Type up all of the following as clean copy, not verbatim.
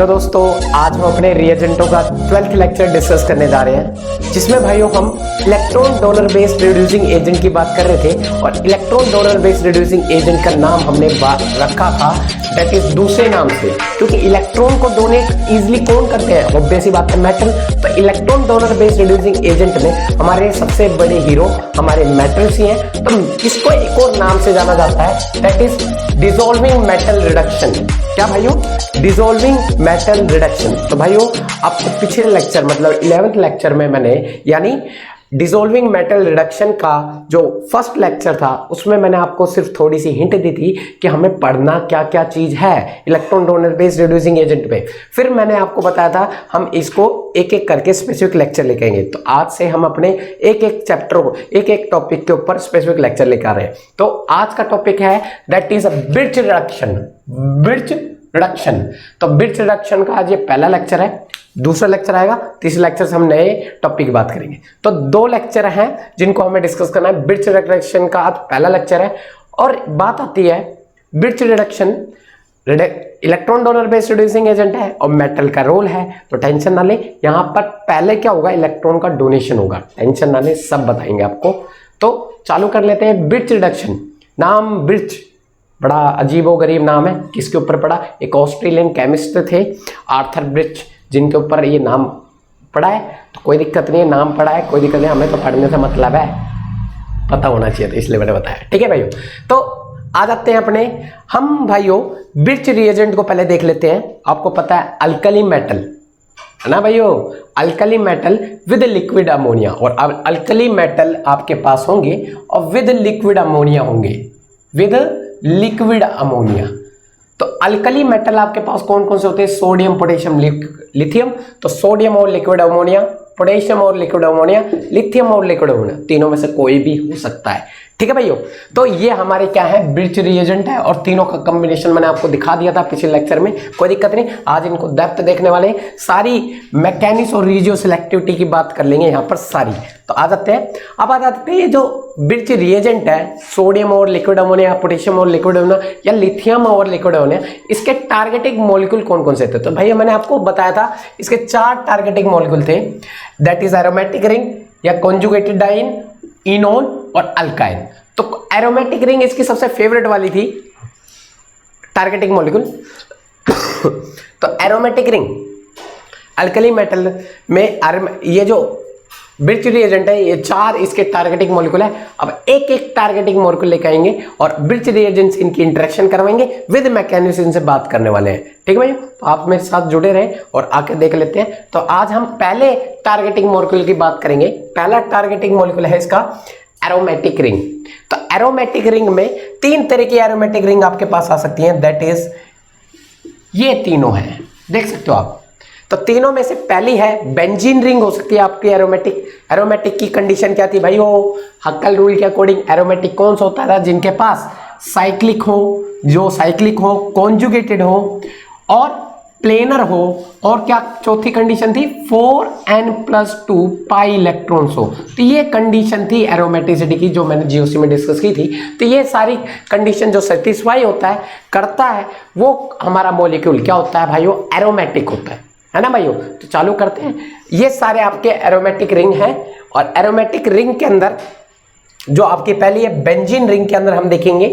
Hello दोस्तों, आज हम अपने रिएजेंटों का 12th लेक्चर डिस्कस करने जा रहे हैं, जिसमें भाइयों हम electron donor based reducing agent की बात कर रहे थे। और electron donor based reducing agent का नाम हमने रखा था दैट इज दूसरे नाम से, क्योंकि इलेक्ट्रॉन को डोनेट इजिली कौन करते हैं, ऑब्वियस सी बात है मेटल। तो electron donor based reducing agent में हमारे सबसे बड़े हीरो हमारे मेटल्स ही हैं। तो इसको एक और नाम से जाना जाता है that is dissolving metal reduction. क्या भाइयों? Dissolving metal reduction. तो भाइयों आपको पिछले लेक्चर मतलब 11th लेक्चर में मैंने यानी डिसॉल्विंग मेटल रिडक्शन का जो फर्स्ट लेक्चर था उसमें मैंने आपको सिर्फ थोड़ी सी हिंट दी थी कि हमें पढ़ना क्या क्या चीज है electron donor based reducing agent पे। फिर मैंने आपको बताया था हम इसको एक एक करके स्पेसिफिक लेक्चर लेके आएंगे। तो आज से हम अपने एक एक चैप्टर को एक एक टॉपिक के ऊपर स्पेसिफिक लेक्चर लेकर आ रहे हैं। तो आज का टॉपिक है that is birch reduction. Birch reduction. तो बिर्च रिडक्शन का आज ये पहला लेक्चर है, दूसरा लेक्चर आएगा, तीसरे लेक्चर से हम नए टॉपिक की बात करेंगे। तो दो लेक्चर हैं जिनको हमें डिस्कस करना है। बिर्च रिडक्शन का आज पहला लेक्चर है और बात आती है birch reduction electron donor based reducing agent है और मेटल का रोल है। तो टेंशन ना ले, यहां पर पहले क्या होगा, इलेक्ट्रॉन का डोनेशन होगा। टेंशन ना ले, सब बताएंगे आपको। तो चालू कर लेते हैं बिर्च रिडक्शन। नाम बिर्च बड़ा अजीबो गरीब नाम है, किसके ऊपर पड़ा? एक ऑस्ट्रेलियन केमिस्ट थे आर्थर बिर्च, जिनके ऊपर ये नाम पड़ा है। तो कोई दिक्कत नहीं है, नाम पड़ा है, कोई दिक्कत नहीं, हमें तो पढ़ने से मतलब है, पता होना चाहिए था इसलिए मैंने बताया। ठीक है भाइयों, तो आ जाते हैं अपने हम भाइयों बिर्च रिएजेंट को पहले देख लेते हैं। आपको पता है अल्कली मेटल है ना भाइयों, alkali metal with liquid ammonia. और अब अल्कली मेटल आपके पास होंगे और विद लिक्विड अमोनिया होंगे, विद लिक्विड अमोनिया। तो अल्कली मेटल आपके पास कौन कौन से होते हैं? Sodium, potassium, lithium. तो सोडियम और लिक्विड अमोनिया, पोटेशियम और लिक्विड अमोनिया, लिथियम और लिक्विड अमोनिया, तीनों में से कोई भी हो सकता है। ठीक है भाइयों, तो ये हमारे क्या है, बिर्च रिएजेंट है और तीनों का कॉम्बिनेशन मैंने आपको दिखा दिया था पिछले लेक्चर में। कोई दिक्कत नहीं, आज इनको डेप्थ देखने वाले हैं। सारी मैकेनिक्स और रिजियो सिलेक्टिविटी की बात कर लेंगे यहाँ पर सारी। तो आ जाते हैं, अब आ जाते हैं जो बिर्च रिएजेंट है, सोडियम और लिक्विड अमोनिया, पोटेशियम और लिक्विड अमोनिया या लिथियम और लिक्विड अमोनिया, इसके टारगेटिंग मॉलिक्यूल कौन कौन से थे? तो भैया मैंने आपको बताया था इसके 4 टारगेटिंग मॉलिक्यूल थे दैट इज एरोमेटिक रिंग या कॉन्जुगेटेड डाइन, इनोन और अल्काइन। तो एरोमेटिक रिंग इसकी सबसे फेवरेट वाली थी टारगेटिंग मॉलिक्यूल। तो एरोमेटिक रिंग अल्कली मेटल में ये जो बिर्च रिएजेंट है ये 4 इसके टारगेटिंग मॉलिक्यूल है। अब एक एक टारगेटिंग मॉलिक्यूल लेके आएंगे और बिर्च रिएजेंट से इनकी इंटरेक्शन करवाएंगे, विद मैकेनिक्स इनसे बात करने वाले हैं। ठीक है भाई, तो आप मेरे साथ जुड़े रहें और आके देख लेते हैं। तो आज हम पहले टारगेटिंग मॉलिक्यूल की बात करेंगे। पहला टारगेटिंग मॉलिक्यूल है इसका एरोमेटिक रिंग। तो एरोमेटिक रिंग में 3 तरह की एरोमेटिक रिंग आपके पास आ सकती हैं दैट इज ये तीनों हैं, देख सकते हो आप। तो तीनों में से पहली है बेंजीन रिंग हो सकती है आपकी एरोमेटिक। एरोमेटिक की कंडीशन क्या थी भाई? वो हक्कल रूल के अकॉर्डिंग एरोमेटिक कौन सा होता था? जिनके पास साइक्लिक हो, जो साइक्लिक हो, कॉन्जुगेटेड हो और प्लेनर हो। और क्या चौथी कंडीशन थी? 4n+2 पाई इलेक्ट्रॉन्स हो। तो ये कंडीशन थी एरोमेटिसिटी की, जो मैंने जीओसी में डिस्कस की थी। तो ये सारी कंडीशन जो सेटिस्फाई होता है, करता है, वो हमारा मॉलिक्यूल क्या होता है भाइयों? एरोमेटिक होता है ना भाइयों। तो चालू करते हैं। ये सारे आपके एरोमेटिक रिंग हैं और एरोमेटिक रिंग के अंदर जो आपकी पहली है बेंजीन रिंग के अंदर हम देखेंगे।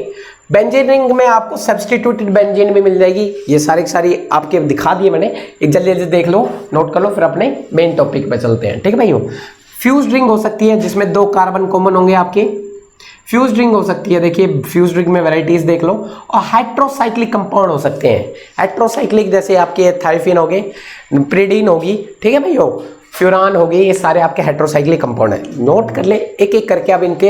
बेंजीन रिंग में आपको सब्स्टिट्यूटेड बेंजीन भी मिल जाएगी। ये सारी आपके दिखा दिए मैंने, एक जल्दी जल्दी देख लो, नोट कर लो, फिर अपने मेन टॉपिक पे चलते हैं। ठीक है भाइयों, फ्यूज्ड रिंग हो सकती है जिसमें 2 कार्बन कॉमन होंगे आपके। फ्यूज्ड रिंग हो सकती है, देखिए फ्यूज्ड रिंग में वैरायटीज देख लो। और हाइड्रोसाइक्लिक कंपाउंड हो सकते हैं। हाइड्रोसाइक्लिक जैसे आपके थाइफिन हो गए, प्रिडीन होगी, ठीक है भाइयों, फ्यूरान होगी, ये सारे आपके हेट्रोसाइक्लिक कंपाउंड है। नोट कर ले, एक एक करके अब इनके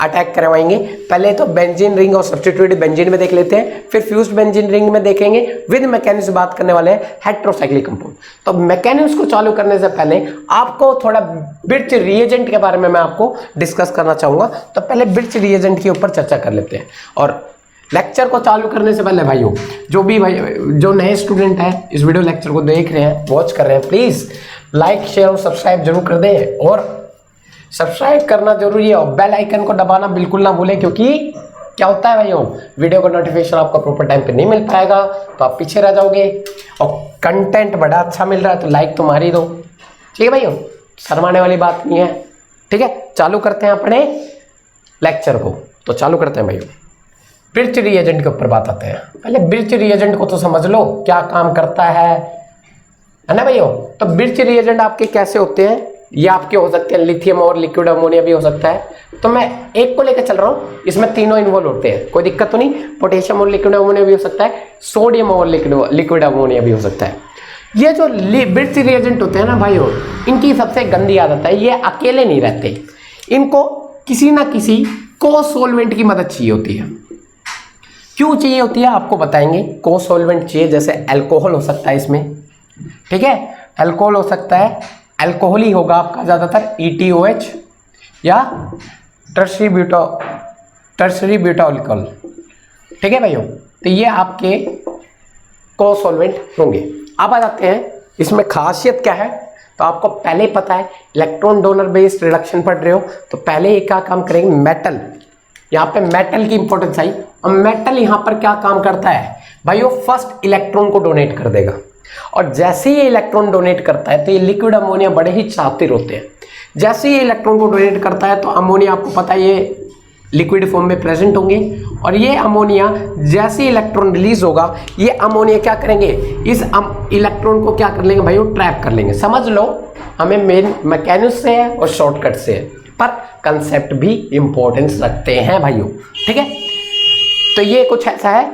अटैक करवाएंगे। पहले तो बेंजीन रिंग और सब्स्टिट्यूटेड बेंजीन में देख लेते हैं, फिर फ्यूज्ड बेंजीन रिंग में देखेंगे। विद मैकेनिक्स बात करने वाले हैं हेट्रोसाइक्लिक कंपाउंड। तो मैकेनिक्स को चालू करने से पहले आपको थोड़ा बिर्च रिएजेंट के बारे में मैं आपको डिस्कस करना चाहूंगा। तो पहले बिर्च रिएजेंट के ऊपर चर्चा कर लेते हैं। और लेक्चर को चालू करने से पहले भाइयों, जो भी भाई जो नए स्टूडेंट हैं इस वीडियो लेक्चर को देख रहे हैं, वॉच कर रहे हैं, प्लीज लाइक शेयर और सब्सक्राइब जरूर कर दें। और सब्सक्राइब करना जरूरी है और बेल आइकन को दबाना बिल्कुल ना भूलें, क्योंकि क्या होता है भाइयों, वीडियो का नोटिफिकेशन आपको प्रॉपर टाइम पे नहीं मिल पाएगा तो आप पीछे रह जाओगे, और कंटेंट बड़ा अच्छा मिल रहा है तो लाइक तो मार ही दो। ठीक है भाइयों, शर्माने वाली बात नहीं है। ठीक है, चालू करते हैं अपने लेक्चर को। तो चालू करते हैं भाइयों, ब्रिज रिएजेंट के ऊपर बात आते हैं। पहले ब्रिज रिएजेंट को तो समझ लो क्या काम करता है ना भाइयों। तो ब्रिज रिएजेंट आपके कैसे होते हैं, ये आपके हो सकते हैं लिथियम और लिक्विड अमोनिया भी हो सकता है। तो मैं एक को लेकर चल रहा हूँ, इसमें तीनों इन्वॉल्व होते हैं, कोई दिक्कत तो नहीं। पोटेशियम और लिक्विड अमोनिया भी हो सकता है, सोडियम और लिक्विड अमोनिया भी हो सकता है। ये जो ब्रिज रिएजेंट होते हैं ना भाइयों, इनकी सबसे गंदी आदत है, ये अकेले नहीं रहते, इनको किसी ना किसी को सॉल्वेंट की मदद चाहिए होती है। क्यों चाहिए होती है आपको बताएंगे। को सॉल्वेंट चाहिए, जैसे अल्कोहल हो सकता है इसमें, ठीक है, अल्कोहल हो सकता है, अल्कोहल ही होगा आपका ज़्यादातर, ETOH या टर्शरी ब्यूटा अल्कोहल। ठीक है भाइयों, तो ये आपके को सॉल्वेंट होंगे। अब आ जाते हैं इसमें खासियत क्या है। तो आपको पहले ही पता है, इलेक्ट्रॉन डोनर बेस्ड रिडक्शन पढ़ रहे हो तो पहले ये क्या काम करेंगे, मेटल, यहाँ पे मेटल की इंपॉर्टेंस आई। और मेटल यहाँ पर क्या काम करता है भाइयों, फर्स्ट इलेक्ट्रॉन को डोनेट कर देगा, और जैसे ही इलेक्ट्रॉन डोनेट करता है तो ये लिक्विड अमोनिया बड़े ही शातिर होते हैं। जैसे ही इलेक्ट्रॉन को डोनेट करता है तो अमोनिया आपको पता है ये लिक्विड फॉर्म में प्रेजेंट होंगे, और ये अमोनिया जैसे इलेक्ट्रॉन रिलीज होगा, ये अमोनिया क्या करेंगे, इस इलेक्ट्रॉन को क्या कर लेंगे भाइयों, ट्रैप कर लेंगे। समझ लो, हमें मेन मैकेनिक्स से है और शॉर्टकट से है, पर कंसेप्ट भी इंपॉर्टेंस रखते हैं भाइयों। ठीक है, तो ये कुछ ऐसा है,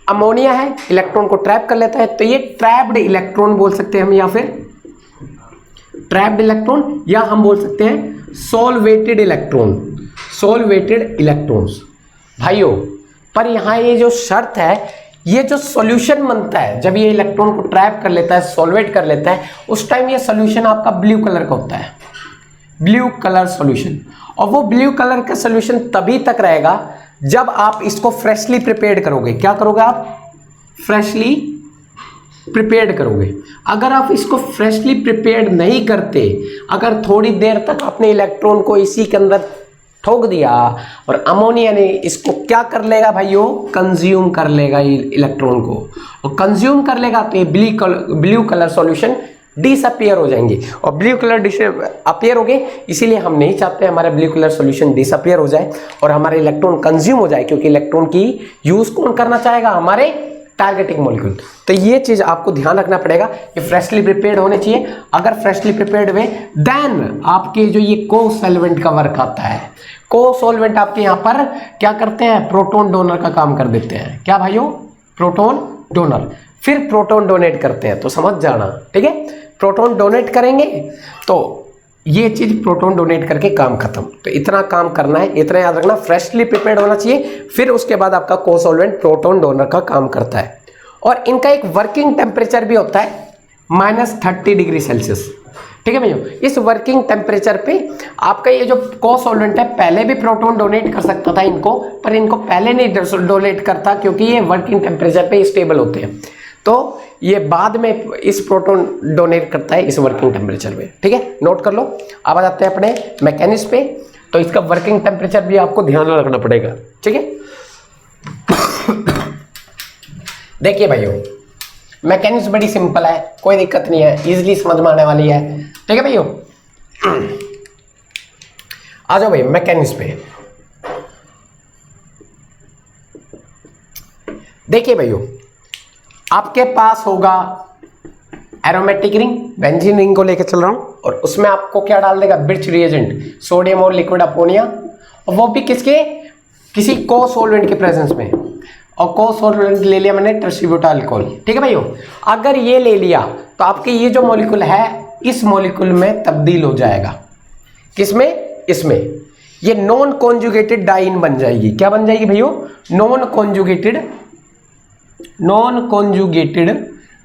अमोनिया है, इलेक्ट्रॉन को ट्रैप कर लेता है, तो ये ट्रैप्ड इलेक्ट्रॉन बोल सकते हैं हम, या फिर ट्रैप्ड इलेक्ट्रॉन, या हम बोल सकते हैं सॉल्वेटेड इलेक्ट्रॉन, सॉल्वेटेड इलेक्ट्रॉन्स भाइयों। पर यहाँ ये जो शर्त है, ये जो सॉल्यूशन बनता है जब ये इलेक्ट्रॉन को ट्रैप कर लेता है, सॉल्वेट कर लेता है, उस टाइम ये सॉल्यूशन आपका ब्लू कलर का होता है, ब्लू कलर सॉल्यूशन। और वो ब्लू कलर का सॉल्यूशन तभी तक रहेगा जब आप इसको फ्रेशली प्रिपेयर्ड करोगे। क्या करोगे आप, फ्रेशली प्रिपेयर्ड करोगे। अगर आप इसको फ्रेशली प्रिपेयर्ड नहीं करते, अगर थोड़ी देर तक आपने इलेक्ट्रॉन को इसी के अंदर ठोक दिया और अमोनिया ने इसको क्या कर लेगा भाइयों, कंज्यूम कर लेगा इलेक्ट्रॉन को, और कंज्यूम कर लेगा तो ये ब्लू कलर सॉल्यूशन डिसअपियर हो जाएंगे, और ब्लू कलर अपीयर हो गए। इसीलिए हम नहीं चाहते हमारे ब्लू कलर सॉल्यूशन डिसअपियर हो जाए और हमारे इलेक्ट्रॉन कंज्यूम हो जाए, क्योंकि इलेक्ट्रॉन की यूज कौन करना चाहेगा, हमारे टारगेटिंग मॉलिक्यूल। तो ये चीज आपको ध्यान रखना पड़ेगा कि फ्रेशली प्रिपेयर्ड होने चाहिए। अगर फ्रेशली प्रिपेयर्ड हुए देन आपके जो ये को सॉल्वेंट का वर्क आता है, को सॉल्वेंट आपके यहाँ पर क्या करते हैं, प्रोटॉन डोनर का काम कर देते हैं। क्या भाइयों, प्रोटॉन डोनर, फिर प्रोटॉन डोनेट करते हैं, तो समझ जाना। ठीक है, प्रोटॉन डोनेट करेंगे तो ये चीज प्रोटॉन डोनेट करके काम खत्म। तो इतना काम करना है, इतना याद रखना, फ्रेशली प्रिपेयर्ड होना चाहिए। फिर उसके बाद आपका को सॉल्वेंट प्रोटॉन डोनर का काम करता है, और इनका एक वर्किंग टेम्परेचर भी होता है -30 डिग्री सेल्सियस। ठीक है भैया, इस वर्किंग टेम्परेचर पे आपका ये जो को सॉल्वेंट है, पहले भी प्रोटॉन डोनेट कर सकता था इनको, पर इनको पहले नहीं डोनेट करता क्योंकि ये वर्किंग टेम्परेचर पे स्टेबल होते हैं। तो ये बाद में इस प्रोटॉन डोनेट करता है इस वर्किंग टेम्परेचर पे। ठीक है, नोट कर लो। अब आ जाते हैं अपने मैकेनिक्स पे। तो इसका वर्किंग टेम्परेचर भी आपको ध्यान में रखना पड़ेगा। ठीक है, देखिए भाइयों, मैकेनिक्स बड़ी सिंपल है, कोई दिक्कत नहीं है, इजीली समझ में आने वाली है। ठीक है भाइयों, आ जाओ भाई मैकेनिक्स पे। देखिए भाइयों, आपके पास होगा एरोमेटिक रिंग, बेंजीन रिंग को लेकर चल रहा हूं, और उसमें आपको क्या डाल देगा, ब्रिज रिएजेंट, सोडियम और लिक्विड अमोनिया, और वो भी किसके, किसी को सॉल्वेंट के प्रेजेंस में। और को सॉल्वेंट ले लिया मैंने, टर्शरी ब्यूटाइल अल्कोहल। ठीक है भाइयों, अगर ये ले लिया तो आपके ये जो मॉलिक्यूल है इस मॉलिक्यूल में तब्दील हो जाएगा, किसमें, इसमें। ये नॉन कॉन्जुगेटेड डाइन बन जाएगी। क्या बन जाएगी भाइयों, नॉन कॉन्जुगेटेड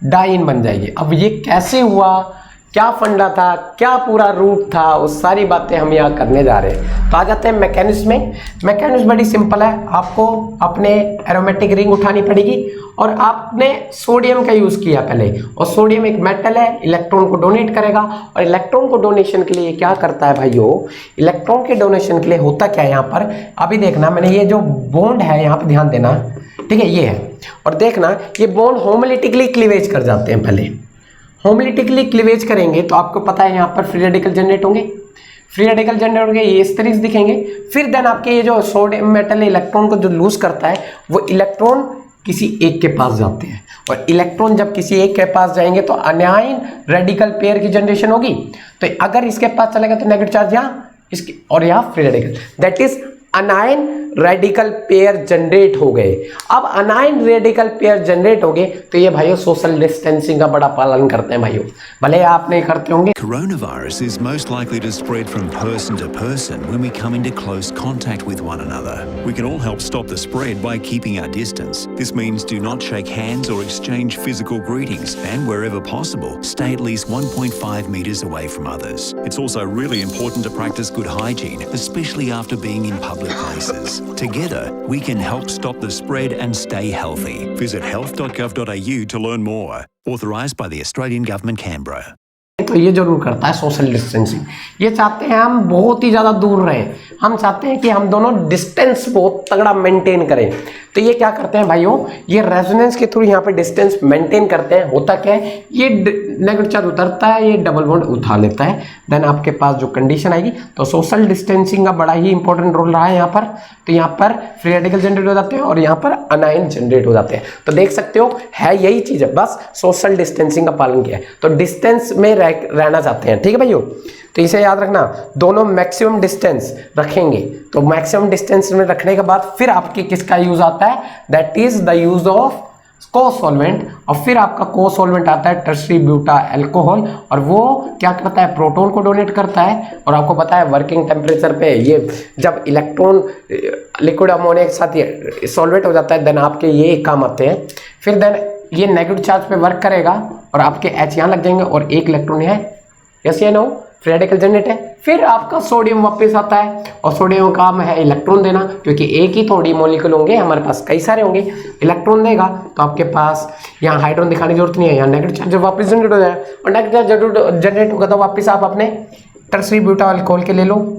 डाइन बन जाएगी। अब ये कैसे हुआ, क्या फंडा था, क्या पूरा रूट था, वो सारी बातें हम यहाँ करने जा रहे हैं। तो आ जाते हैं मैकेनिज्म में। मैकेनिज्म बड़ी सिंपल है, आपको अपने एरोमेटिक रिंग उठानी पड़ेगी और आपने सोडियम का यूज किया पहले, और सोडियम एक मेटल है, इलेक्ट्रॉन को डोनेट करेगा। और इलेक्ट्रॉन को डोनेशन के लिए क्या करता है भाइयों, इलेक्ट्रॉन के डोनेशन के लिए होता क्या है यहाँ पर, अभी देखना, मैंने ये जो बॉन्ड है यहाँ पे ध्यान देना, ठीक है, ये है, और देखना ये बॉन्ड होमोलिटिकली क्लीवेज कर जाते हैं। पहले होमोलिटिकली क्लीवेज करेंगे तो आपको पता है यहाँ पर फ्री रेडिकल जनरेट होंगे, फ्री रेडिकल जनरेट होंगे, ये इस तरह से दिखेंगे। फिर देन आपके ये जो सोडियम मेटल इलेक्ट्रॉन को जो लूज करता है, वो इलेक्ट्रॉन किसी एक के पास जाते हैं, और इलेक्ट्रॉन जब किसी एक के पास जाएंगे तो अनायन रेडिकल पेयर की जनरेशन होगी। तो अगर इसके पास चलेगा तो नेगेटिव चार्ज यहाँ, इसकी और यहाँ free radical, that is अनायन radical pair generate हो गए। अब अनायन रेडिकल पेयर जनरेट हो गए तो ये भाइयों सोशल डिस्टेंसिंग का बड़ा पालन करते हैं भाइयों, भले आप नहीं करते होंगे। Coronavirus is most likely to spread from person to person when we come into close contact with one another. We can all help stop the spread by keeping our distance. This means do not shake hands or exchange physical greetings, and wherever possible, stay at least 1.5 meters away from others. It's also really important to practice good hygiene, especially after being in public places. Together, we can help stop the spread and stay healthy. Visit health.gov.au to learn more. Authorised by the Australian Government, Canberra. तो ये जरूर करता है social distancing. ये चाहते हैं हम बहुत ही ज़्यादा दूर रहें, हम चाहते हैं कि हम दोनों डिस्टेंस बहुत तगड़ा मेंटेन करें। तो ये क्या करते हैं भाइयों, ये रेजोनेंस के थ्रू यहाँ पे डिस्टेंस मेंटेन करते हैं। होता क्या है, ये नेगेटिव चार्ज उतरता है, ये डबल बॉन्ड उठा लेता है, देन आपके पास जो कंडीशन आएगी, तो सोशल डिस्टेंसिंग का बड़ा ही इंपॉर्टेंट रोल रहा है यहाँ पर। तो यहाँ पर फ्री रेडिकल जनरेट हो जाते हैं और यहाँ पर अनायन जनरेट हो जाते हैं। तो देख सकते हो है यही चीज़ है, बस सोशल डिस्टेंसिंग का पालन किया है। तो डिस्टेंस में रहना चाहते हैं, ठीक है भाइयों। तो इसे याद रखना, दोनों मैक्सिमम डिस्टेंस रखेंगे। तो मैक्सिमम डिस्टेंस में रखने के बाद फिर आपके किसका यूज आता है, that is the use of cosolvent. और फिर आपका को-सॉल्वेंट आता है टर्शरी ब्यूटा अल्कोहल, और वो क्या करता है, प्रोटॉन को डोनेट करता है। और आपको पता है वर्किंग टेम्परेचर पे ये जब इलेक्ट्रॉन लिक्विड अमोनिया के साथ ये सॉल्वेट हो जाता है, देन आपके ये काम आते हैं। फिर देन ये नेगेटिव चार्ज पे वर्क करेगा और आपके H यहाँ लग जाएंगे और एक इलेक्ट्रॉन है, यस या नो, फ्री रेडिकल जनरेट है। फिर आपका सोडियम वापस आता है, और सोडियम का काम है इलेक्ट्रॉन देना, क्योंकि एक ही थोड़ी मॉलिक्यूल होंगे, हमारे पास कई सारे होंगे। इलेक्ट्रॉन देगा तो आपके पास यहाँ हाइड्रोजन दिखाने की जरूरत नहीं है, यहाँ नेगेटिव चार्ज वापस जनरेट हो जाए, और नेगेटिव चार्ज जनरेट होगा तो वापस आप अपने टर्शरी ब्यूटा अल्कोहल के ले लो,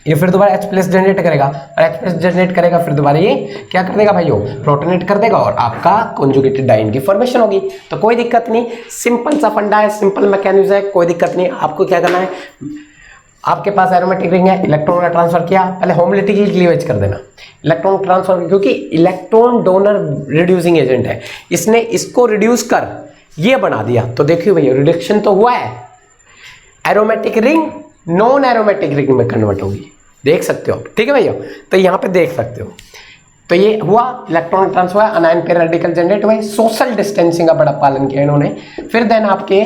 ये फिर दोबारा H+ जनरेट करेगा, और H+ जनरेट करेगा, फिर दोबारा ये क्या कर देगा भाइयों, प्रोटोनेट कर देगा, और आपका कॉन्जुगेटेड डाइन की फॉर्मेशन होगी। तो कोई दिक्कत नहीं, सिंपल सा फंडा है, सिंपल मैकेनिज्म है, कोई दिक्कत नहीं। आपको क्या करना है, आपके पास एरोमेटिक रिंग है, इलेक्ट्रॉन का ट्रांसफर किया, पहले होमोलिटिकली क्लीवेज कर देना, इलेक्ट्रॉन ट्रांसफर, क्योंकि इलेक्ट्रॉन डोनर रिड्यूसिंग एजेंट है, इसने इसको रिड्यूस कर ये बना दिया। तो देखिए भैया रिडक्शन तो हुआ है, aromatic ring non aromatic ring में कन्वर्ट होगी, देख सकते हो, ठीक है भैया। तो यहाँ पे देख सकते हो, तो ये हुआ, इलेक्ट्रॉन ट्रांसफर हुआ, अनायन पेयर रेडिकल जनरेट हुए, सोशल डिस्टेंसिंग का बड़ा पालन किया इन्होंने। फिर देन आपके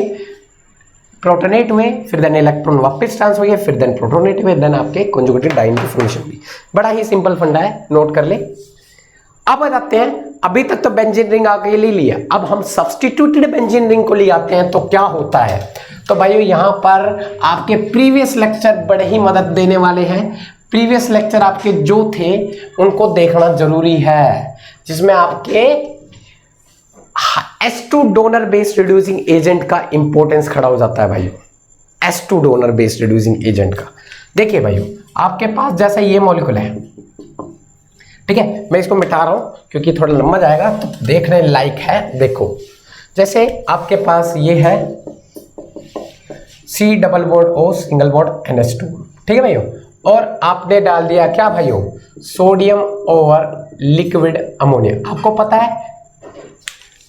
प्रोटोनेट हुए, फिर देन इलेक्ट्रॉन वापस ट्रांसफर हुए, फिर देन प्रोटोनेट हुए, देन आपके कॉन्जुगेटेड डाइन की फॉर्मेशन हुई। बड़ा ही सिंपल फंडा है, नोट कर ले। अब आ जाते हैं, अभी तक तो बेंजीन रिंग आगे ले लिया, अब हम सब्स्टिट्यूटेड बेंजीन रिंग को ले आते हैं। तो क्या होता है, तो भाइयों यहाँ पर आपके प्रीवियस लेक्चर बड़े ही मदद देने वाले हैं। प्रीवियस लेक्चर आपके जो थे उनको देखना जरूरी है, जिसमें आपके S2 donor based reducing agent का इंपॉर्टेंस खड़ा हो जाता है भाइयों, S2 donor based reducing agent का। देखिए भाइयों, आपके पास जैसा ये मॉलिक्यूल है, ठीक है, मैं इसको मिटा रहा हूं क्योंकि थोड़ा लंबा जाएगा, तो देखने लायक है। देखो, जैसे आपके पास ये है C double bond O single bond NH2, ठीक है भाइयों, और आपने डाल दिया क्या भाइयों, सोडियम ओवर लिक्विड अमोनिया। आपको पता है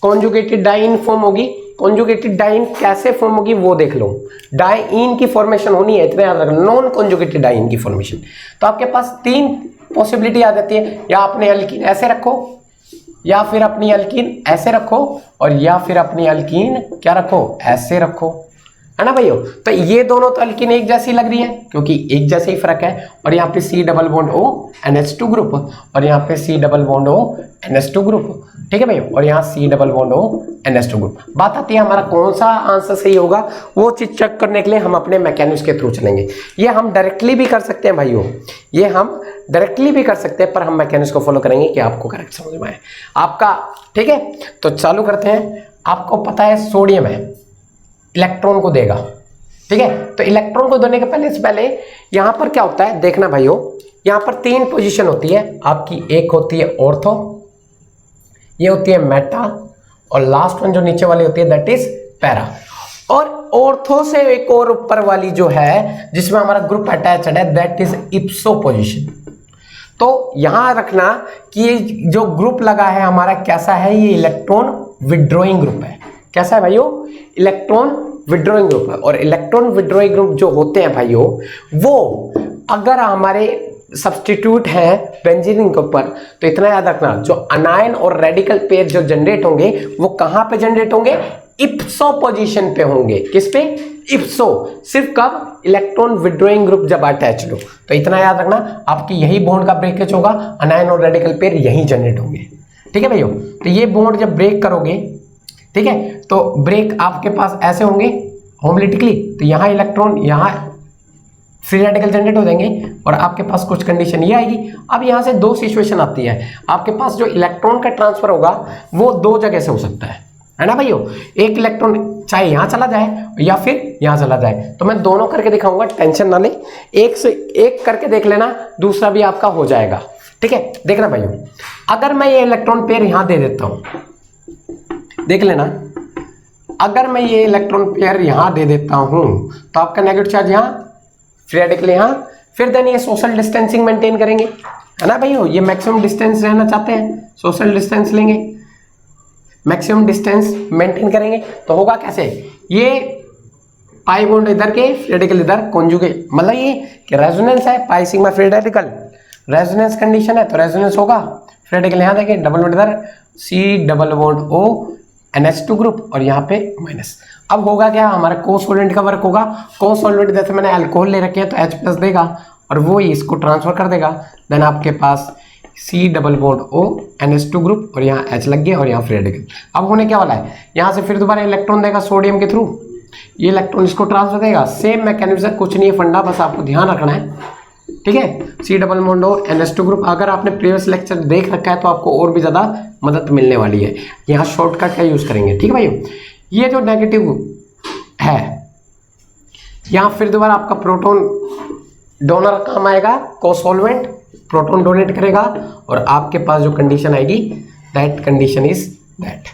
कॉन्जुगेटेड डाइन फॉर्म होगी, कॉन्जुगेटेड डाइन कैसे फॉर्म होगी वो देख लो, डाइन की फॉर्मेशन होनी है, इतना याद रखना, नॉन कॉन्जुगेटेड डाइन की फॉर्मेशन। तो आपके पास तीन पॉसिबिलिटी आ जाती है, या अपने अल्कीन ऐसे रखो, या फिर अपनी अल्कीन ऐसे रखो, और या फिर अपनी अल्कीन क्या रखो, ऐसे रखो, है ना भाइयों। तो ये दोनों तो अल्कीन एक जैसी लग रही है क्योंकि एक जैसे ही फर्क है। और यहाँ पे C double bond O NH2 group और यहाँ पे C double bond O NH2 group, ठीक है भाइयों। और यहाँ C double bond O NH2 group. बात आती है हमारा कौन सा आंसर सही होगा, वो चीज चेक करने के लिए हम अपने मैकेनिक्स के थ्रू चलेंगे। ये हम डायरेक्टली भी कर सकते हैं भाइयों, ये हम डायरेक्टली भी कर सकते हैं, पर हम मैकेनिक्स को फॉलो करेंगे कि आपको करेक्ट समझ में आए आपका, ठीक है। तो चालू करते हैं। आपको पता है सोडियम है, इलेक्ट्रॉन को देगा, ठीक है। तो इलेक्ट्रॉन को देने के पहले से पहले यहां पर क्या होता है देखना भाइयों, यहां पर 3 पोजीशन होती है आपकी। एक होती है ऑर्थो, ये होती है मेटा, और लास्ट वन जो नीचे वाली होती है दैट इज पैरा। और ऑर्थो से एक और ऊपर वाली जो है जिसमें हमारा ग्रुप अटैच्ड है दैट इज इप्सो पोजीशन। तो यहां रखना कि ये जो ग्रुप लगा है हमारा कैसा है, ये इलेक्ट्रॉन विड्रॉइंग ग्रुप है। कैसा है भाइयों, इलेक्ट्रॉन विड्रॉइंग ग्रुप है। और इलेक्ट्रॉन विड्रॉइंग ग्रुप जो होते हैं भाइयों, वो अगर हमारे सब्स्टिट्यूट है बेंजीन के ऊपर, तो इतना याद रखना जो अनायन और रेडिकल पेयर जो जनरेट होंगे वो कहां पे जनरेट होंगे, इप्सो पोजीशन पे होंगे। किस पे, इप्सो। सिर्फ कब, इलेक्ट्रॉन विड्रॉइंग ग्रुप जब अटैच्ड हो। तो इतना याद रखना, आपकी यही बॉन्ड का ब्रेकेज होगा, अनायन और रेडिकल पेयर यही जनरेट होंगे, ठीक है भाइयों। तो ये बॉन्ड जब ब्रेक करोगे, ठीक है, तो ब्रेक आपके पास ऐसे होंगे होमोलिटिकली, तो यहां इलेक्ट्रॉन, यहां फ्री रेडिकल जनरेट हो जाएंगे और आपके पास कुछ कंडीशन ये आएगी। अब यहां से 2 सिचुएशन आती है, आपके पास जो इलेक्ट्रॉन का ट्रांसफर होगा वो 2 जगह से हो सकता है ना भाइयों। एक इलेक्ट्रॉन चाहे यहां चला जाए या फिर यहां चला जाए। तो मैं दोनों करके दिखाऊंगा, टेंशन ना ले, एक से एक करके देख लेना, दूसरा भी आपका हो जाएगा, ठीक है। देखना भाइयों, अगर मैं ये इलेक्ट्रॉन पेयर यहां दे देता हूं, देख लेना, अगर मैं ये इलेक्ट्रॉन पेयर यहां दे देता हूं तो आपका नेगेटिव चार्ज यहां, फ्री रेडिकल यहां, फिर देन ये सोशल डिस्टेंसिंग मेंटेन करेंगे, है ना भाइयों। ये मैक्सिमम डिस्टेंस रहना चाहते हैं, सोशल डिस्टेंस लेंगे, मैक्सिमम डिस्टेंस मेंटेन करेंगे। तो होगा कैसे, ये पाई बॉन्ड इधर के, फ्री रेडिकल इधर, कॉन्जुगेट, मतलब ये कि रेजोनेंस है, pi sigma free radical, resonance condition है तो रेजोनेंस होगा। फ्री रेडिकल यहां देखिए, डबल बॉन्ड इधर, C double bond O NH2 group और यहाँ पे माइनस। अब होगा क्या, हमारा कोसोलेंट का वर्क होगा। कोसोलेंट जैसे मैंने अल्कोहल ले रखे हैं तो H प्लस देगा और वो ही इसको ट्रांसफर कर देगा। देन आपके पास C double bond O NH2 group और यहाँ H लग गया और यहाँ फ्री रेडिकल। अब होने क्या वाला है, यहाँ से फिर दोबारा इलेक्ट्रॉन देगा सोडियम के थ्रू, ये इलेक्ट्रॉन इसको ट्रांसफर देगा। सेम मैकेनिज्म, कुछ नहीं है फंडा, बस आपको ध्यान रखना है, ठीक है। C double bond O NH2 group, अगर आपने प्रीवियस लेक्चर देख रखा है तो आपको और भी ज्यादा मदद मिलने वाली है। यहाँ शॉर्टकट का यूज करेंगे, ठीक है भाइयों। ये जो नेगेटिव है, यहाँ फिर दोबारा आपका प्रोटॉन डोनर काम आएगा, कोसोल्वेंट प्रोटॉन डोनेट करेगा और आपके पास जो कंडीशन आएगी that condition is that,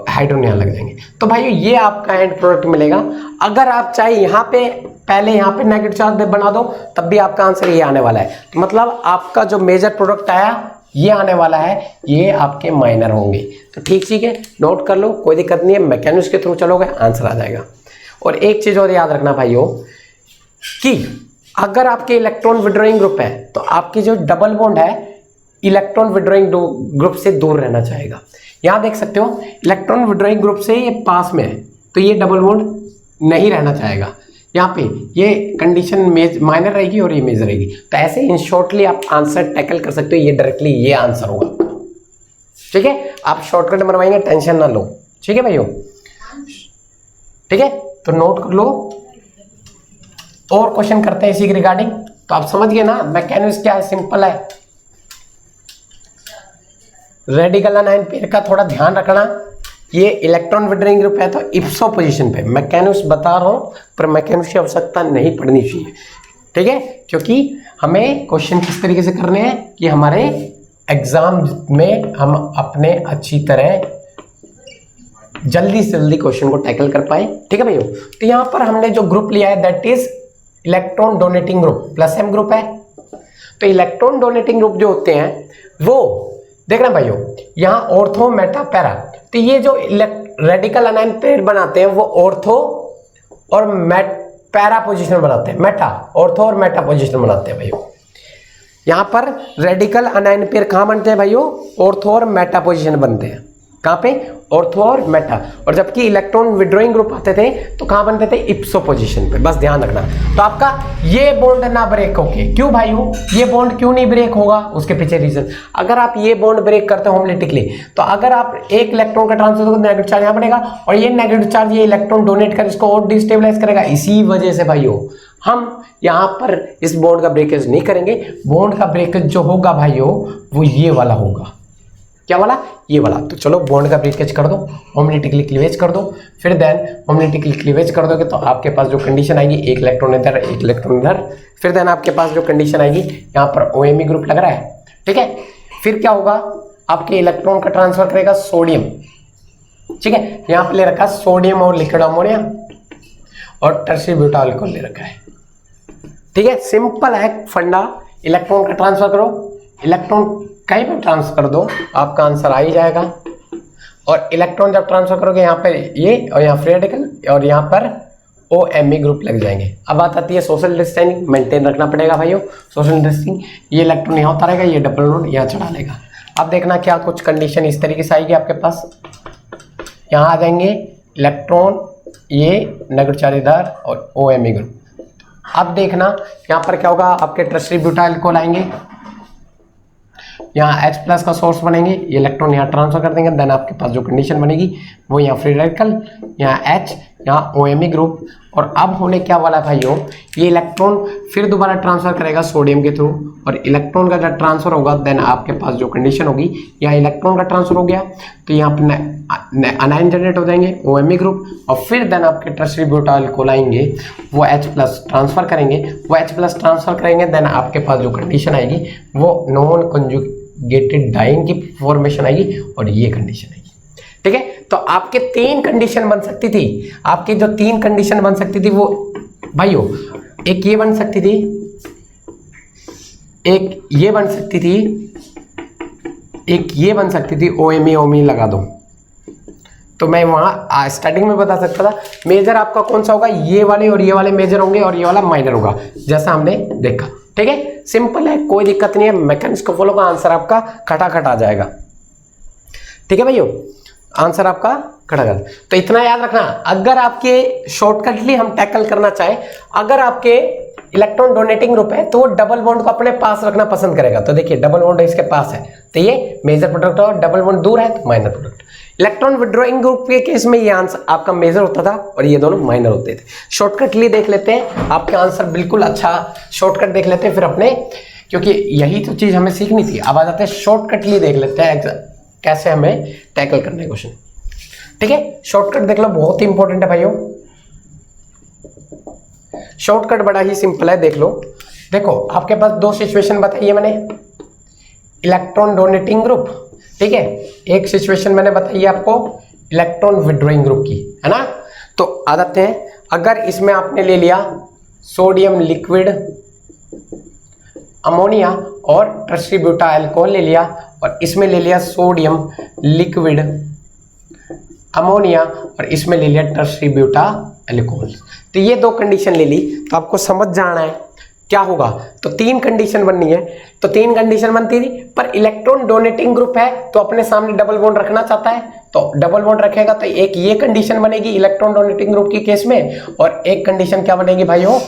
hydrogen यहाँ लग जाएंगे। तो भाइयों ये आपका एंड प्रोडक्ट मिलेगा। अगर आप चाहे यहाँ पे पहले यहाँ पे नेगेटिव चार्ज बना दो तब भी आपका आंसर ये आने वाला है। तो मतलब आपका जो मेजर प्रोडक्ट आया ये आने वाला है, ये आपके माइनर होंगे। तो ठीक है, नोट कर लो, कोई दिक्कत नहीं है, मैकेनिक्स के थ्रू चलोगे आंसर आ जाएगा। और एक चीज और याद रखना भाइयों कि अगर आपके इलेक्ट्रॉन विड्रॉइंग ग्रुप है तो आपकी जो डबल बॉन्ड है इलेक्ट्रॉन विड्रॉइंग ग्रुप से दूर रहना चाहेगा। यहां देख सकते हो इलेक्ट्रॉन विड्रॉइंग ग्रुप से ये पास में है तो ये डबल बॉन्ड नहीं रहना चाहेगा। यहाँ पे ये कंडीशन माइनर रहेगी और ये मेजर रहेगी। तो ऐसे इन शॉर्टली आप आंसर टैकल कर सकते हो, ये डायरेक्टली ये आंसर होगा, ठीक है। आप शॉर्टकट बनवाएंगे, टेंशन ना लो, ठीक है भाइयों, ठीक है। तो नोट कर लो, और क्वेश्चन करते हैं इसी के रिगार्डिंग। तो आप समझ गए ना मैकेनिक्स क्या है, सिंपल है। रेडिकल अनायन पेयर का थोड़ा ध्यान रखना, ये इलेक्ट्रॉन विड्रॉइंग ग्रुप है तो इप्सो पोजीशन पे। मैकेनिक्स बता रहा हूं पर मैकेनिक्स की आवश्यकता नहीं पड़नी चाहिए, ठीक है, क्योंकि हमें क्वेश्चन किस तरीके से करने हैं कि हमारे एग्जाम में हम अपने अच्छी तरह जल्दी से जल्दी क्वेश्चन को टैकल कर पाए, ठीक है भाइयों। तो यहां पर हमने जो ग्रुप लिया है that is electron donating group, plus M group है। तो इलेक्ट्रॉन डोनेटिंग ग्रुप जो होते हैं वो देखना भाइयों, यहां ऑर्थो मेटा पैरा, तो ये जो रेडिकल अनायन पेयर बनाते हैं वो ऑर्थो और पैरा पोजीशन बनाते हैं, मेटा, ऑर्थो और मेटा पोजीशन बनाते हैं भाइयों। यहां पर रेडिकल अनायन पेयर कहां बनते हैं भाइयों, ऑर्थो और मेटा पोजीशन बनते हैं, कहाँ पे, ऑर्थो और मेटा। और जबकि इलेक्ट्रॉन विड्रॉइंग ग्रुप आते थे तो कहाँ बनते थे, इप्सो पोजीशन पे, बस ध्यान रखना। तो आपका ये बॉन्ड ना ब्रेक होके, क्यों भाइयों ये बॉन्ड क्यों नहीं ब्रेक होगा, उसके पीछे रीजन, अगर आप ये बॉन्ड ब्रेक करते हो होमोलिटिकली, तो अगर आप एक इलेक्ट्रॉन का ट्रांसफर करोगे नेगेटिव चार्ज यहाँ बनेगा, और ये नेगेटिव चार्ज ये इलेक्ट्रॉन डोनेट कर इसको और डिस्टेबलाइज करेगा। इसी वजह से भाइयों हम यहाँ पर इस बॉन्ड का ब्रेकेज नहीं करेंगे। बॉन्ड का ब्रेकेज जो होगा भाइयों वो ये वाला होगा, क्या वाला, ये वाला। तो चलो बॉन्ड का ब्रेकेज कर दो, होमोलिटिकली क्लीवेज कर दो, फिर देन होमोलिटिकली क्लीवेज कर दोगे तो आपके पास जो कंडीशन आएगी, एक इलेक्ट्रॉन इधर एक इलेक्ट्रॉन इधर, फिर देन आपके पास जो कंडीशन आएगी यहाँ पर OMe ग्रुप लग रहा है, ठीक है। फिर क्या होगा, आपके इलेक्ट्रॉन का ट्रांसफर करेगा सोडियम, ठीक है। यहाँ पे ले रखा है सोडियम और लिक्विड अमोनिया और टर्सरी ब्यूटाइल अल्कोहल ले रखा है, ठीक है। सिंपल है फंडा, इलेक्ट्रॉन का ट्रांसफर करो, इलेक्ट्रॉन कहीं पर ट्रांसफर कर दो, आपका आंसर आ ही जाएगा। और इलेक्ट्रॉन जब ट्रांसफर करोगे यहाँ पर ये, और यहाँ फ्री रेडिकल, और यहाँ पर OMe ग्रुप लग जाएंगे। अब बात आती है सोशल डिस्टेंसिंग, मेंटेन रखना पड़ेगा भाइयों सोशल डिस्टेंसिंग। ये इलेक्ट्रॉन यहाँ उतारेगा, ये डबल बॉन्ड यहाँ चढ़ा लेगा। अब देखना क्या कुछ कंडीशन इस तरीके से आएगी आपके पास, यहाँ आ जाएंगे इलेक्ट्रॉन, ये नेगेटिव चार्ज इधर और OMe ग्रुप। अब देखना यहाँ पर क्या होगा, आपके टर्सरी ब्यूटाइल अल्कोहल आएंगे, यहाँ H+ का सोर्स बनेंगे, ये इलेक्ट्रॉन यहाँ ट्रांसफर कर देंगे, देन आपके पास जो कंडीशन बनेगी वो यहाँ फ्री रेडिकल, यहाँ H, यहाँ OMe ग्रुप। और अब होने क्या वाला है भाइयों, ये इलेक्ट्रॉन फिर दोबारा ट्रांसफर करेगा सोडियम के थ्रू, और इलेक्ट्रॉन का जब ट्रांसफर होगा देन आपके पास जो कंडीशन होगी, यहाँ इलेक्ट्रॉन का ट्रांसफर हो गया तो यहाँ पर अनायन जनरेट हो जाएंगे OMe ग्रुप, और फिर देन आपके टर्सरी ब्यूटाइल अल्कोहल आएंगे, वो H+ ट्रांसफर करेंगे, वो H+ ट्रांसफर करेंगे, देन आपके पास जो कंडीशन आएगी वो नॉन कंजुगेटेड डाइन की फॉर्मेशन आएगी, और ये कंडीशन आएगी, ठीक है। तो आपके 3 कंडीशन बन सकती थी, आपकी जो 3 कंडीशन बन सकती थी वो भाइयों, एक ये बन सकती थी, एक ये बन सकती थी, एक ये बन सकती थी, OMe लगा दो। तो मैं वहां स्टार्टिंग में बता सकता था मेजर आपका कौन सा होगा, ये वाले और ये वाले मेजर होंगे और ये वाला माइनर होगा, जैसा हमने देखा, ठीक है। सिंपल है, कोई दिक्कत नहीं है, मैकेनिक्स को फॉलो का आंसर आपका खटाखट आ जाएगा, ठीक है भाइयों, आंसर आपका खटाखट। तो इतना याद रखना, अगर आपके शॉर्टकटली हम टैकल करना चाहे, अगर आपके इलेक्ट्रॉन डोनेटिंग ग्रुप है तो वो डबल बॉन्ड को अपने पास रखना पसंद करेगा। तो देखिए डबल बॉन्ड इसके पास है तो ये मेजर प्रोडक्ट और डबल बॉन्ड दूर है तो minor product. Electron withdrawing group के केस में ये आंसर आपका मेजर होता था और ये दोनों माइनर होते थे। शॉर्टकटली देख लेते हैं, आपके आंसर बिल्कुल अच्छा शॉर्टकट देख लेते हैं फिर अपने, क्योंकि यही तो चीज हमें सीखनी थी। अब आ जाते हैं शॉर्टकटली देख लेते हैं कैसे हमें टैकल करना है क्वेश्चन, ठीक है। शॉर्टकट देख लो, बहुत ही इंपॉर्टेंट है भाइयों। शॉर्टकट बड़ा ही सिंपल है, देख लो। देखो आपके पास दो सिचुएशन बताई है मैंने, इलेक्ट्रॉन डोनेटिंग ग्रुप, ठीक है। एक सिचुएशन मैंने बताई है आपको इलेक्ट्रॉन विड्रॉइंग ग्रुप की, है ना। तो आ जाते हैं, अगर इसमें आपने ले लिया सोडियम लिक्विड अमोनिया और टर्सरी ब्यूटाइल अल्कोहल ले लिया, और इसमें ले लिया सोडियम लिक्विड अमोनिया और इसमें ले लिया टर्सरी ब्यूटाइल अल्कोहल। तो ये दो कंडीशन ले ली, तो आपको समझ जाना है क्या होगा। तो तीन कंडीशन बननी है, तो तीन कंडीशन बनती थी, पर इलेक्ट्रॉन डोनेटिंग ग्रुप है तो अपने सामने डबल बॉन्ड रखना चाहता है, तो डबल बॉन्ड रखेगा तो एक ये कंडीशन बनेगी इलेक्ट्रॉन डोनेटिंग ग्रुप की केस में, और एक कंडीशन क्या बनेगी भाइयों,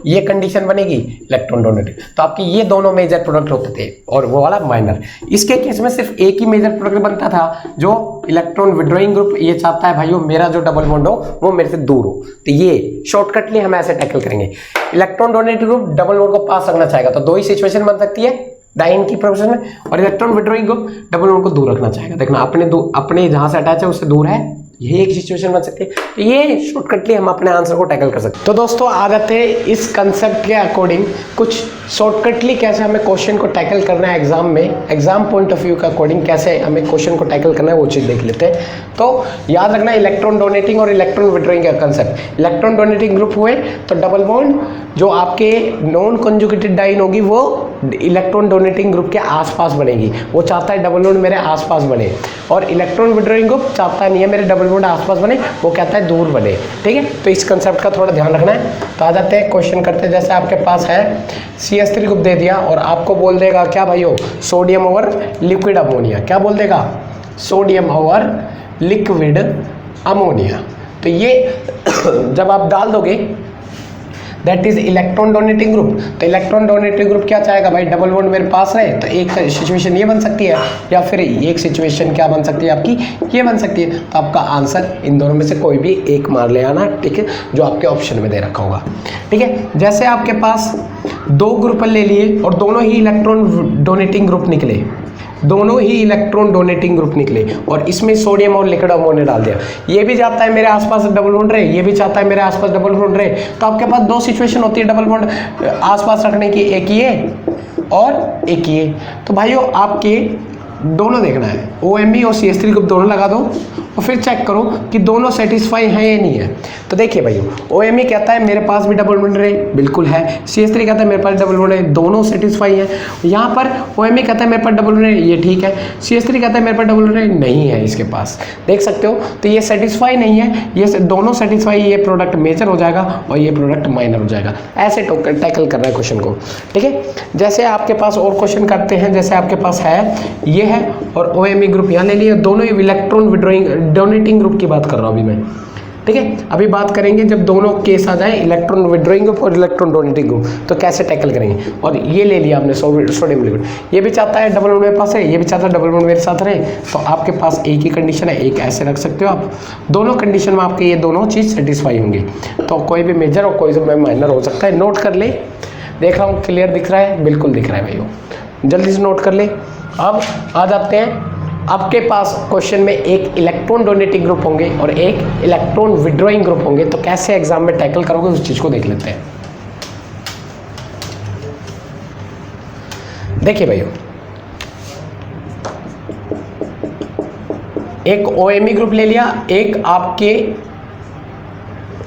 ये कंडीशन बनेगी इलेक्ट्रॉन डोनेटिंग। तो आपकी ये दोनों मेजर प्रोडक्ट होते थे और वो वाला माइनर। इसके केस में सिर्फ एक ही मेजर प्रोडक्ट बनता था, जो इलेक्ट्रॉन विड्रॉइंग ग्रुप ये चाहता है भाइयों मेरा जो डबल बॉन्ड हो वो मेरे से दूर हो। तो ये शॉर्टकटली हम ऐसे टैकल करेंगे, electron donating group double bond को पास रखना चाहेगा तो दो ही सिचुएशन बन सकती है डाइन की प्रोपोर्शन में, और electron withdrawing group double bond को दूर रखना चाहेगा। देखना अपने जहां से अटैच है उससे दूर है, ये एक सिचुएशन बन सकती है। तो ये शॉर्टकटली हम अपने आंसर को टैकल कर सकते हैं। तो दोस्तों आ जाते हैं इस कंसेप्ट के अकॉर्डिंग कुछ शॉर्टकटली कैसे हमें क्वेश्चन को टैकल करना है एग्जाम में, एग्जाम पॉइंट ऑफ व्यू के अकॉर्डिंग कैसे हमें क्वेश्चन को टैकल करना है वो चीज़ देख लेते हैं। तो याद रखना इलेक्ट्रॉन डोनेटिंग और इलेक्ट्रॉन विड्रॉइंग का कंसेप्ट। इलेक्ट्रॉन डोनेटिंग ग्रुप हुए तो डबल बॉन्ड जो आपके नॉन कंजुगेटेड डाइन होगी वो इलेक्ट्रॉन डोनेटिंग ग्रुप के आसपास बनेगी, वो चाहता है डबल बॉन्ड मेरे आसपास बने, और इलेक्ट्रॉन विड्रॉइंग ग्रुप चाहता नहीं है मेरे डबल बॉन्ड आसपास बने, वो कहता है दूर बने, ठीक है। तो इस कंसेप्ट का थोड़ा ध्यान रखना है। तो आ जाते हैं क्वेश्चन करते हैं। जैसे आपके पास है CH3 ग्रुप दे दिया और आपको बोल देगा क्या भाइयों, सोडियम और लिक्विड अमोनिया, क्या बोल देगा सोडियम और लिक्विड अमोनिया। तो ये जब आप डाल दोगे that is electron donating group. तो इलेक्ट्रॉन डोनेटिंग ग्रुप क्या चाहेगा भाई, डबल बॉन्ड मेरे पास रहे। तो एक सिचुएशन ये बन सकती है या फिर एक सिचुएशन क्या बन सकती है आपकी, ये बन सकती है। तो आपका आंसर इन दोनों में से कोई भी एक मार ले आना, ठीक है, जो आपके ऑप्शन में दे रखा होगा, ठीक है। जैसे आपके पास दो ग्रुप ले लिए और दोनों ही इलेक्ट्रॉन डोनेटिंग ग्रुप निकले, दोनों ही इलेक्ट्रॉन डोनेटिंग ग्रुप निकले और इसमें सोडियम और लिक्विड अमोनिया डाल दिया। ये भी चाहता है मेरे आसपास डबल बॉन्ड रहे, ये भी चाहता है मेरे आसपास डबल बॉन्ड रहे। तो आपके पास दो सिचुएशन होती है डबल बॉन्ड आसपास रखने की, एक ये और एक ये। तो भाइयों आपके दोनों देखना है, OMe और CH3 ग्रुप दोनों लगा दो और फिर चेक करो कि दोनों सेटिस्फाई हैं या नहीं है। तो देखिए भाइयों, OMe कहता है मेरे पास भी डबल बॉन्ड रहे, बिल्कुल है। CH3 कहता है मेरे पास डबल बॉन्ड है, दोनों सेटिस्फाई हैं। यहाँ पर OMe कहता है मेरे पास डबल बॉन्ड है, ये ठीक है। CH3 कहता है मेरे पास डबल बॉन्ड है, नहीं है इसके पास, देख सकते हो। तो ये सेटिस्फाई नहीं है, ये दोनों सेटिस्फाई, ये प्रोडक्ट मेजर हो जाएगा और ये प्रोडक्ट माइनर हो जाएगा। ऐसे टैकल करना है क्वेश्चन को, ठीक है। जैसे आपके पास और क्वेश्चन करते हैं, जैसे आपके पास है ये है और OMe ग्रुप यहाँ ले लिए, दोनों ही इलेक्ट्रॉन डोनेटिंग ग्रुप की बात कर रहा हूँ अभी मैं, ठीक है। अभी बात करेंगे जब दोनों केस आ जाए, इलेक्ट्रॉन विड्रॉइंग ग्रुप और इलेक्ट्रॉन डोनेटिंग ग्रुप, तो कैसे टैकल करेंगे। और ये ले लिया आपने सोडियम लिक्विड, ये भी चाहता है डबल बॉन्ड मेरे पास है, ये भी चाहता है डबल बॉन्ड मेरे साथ रहे। तो आपके पास एक ही कंडीशन है, एक ऐसे रख सकते हो आप, दोनों कंडीशन में आपके ये दोनों चीज़ सेटिस्फाई होंगे। तो कोई भी मेजर और कोई भी माइनर हो सकता है। नोट कर ले, देख रहा हूँ क्लियर दिख रहा है, बिल्कुल दिख रहा है भाइयों, जल्दी से नोट कर ले। अब आ जाते हैं, आपके पास क्वेश्चन में एक इलेक्ट्रॉन डोनेटिंग ग्रुप होंगे और एक इलेक्ट्रॉन विड्रॉइंग ग्रुप होंगे। तो कैसे एग्जाम में टैकल करोगे उस चीज को देख लेते हैं। देखिए भाइयों, एक OMe ग्रुप ले लिया, एक आपके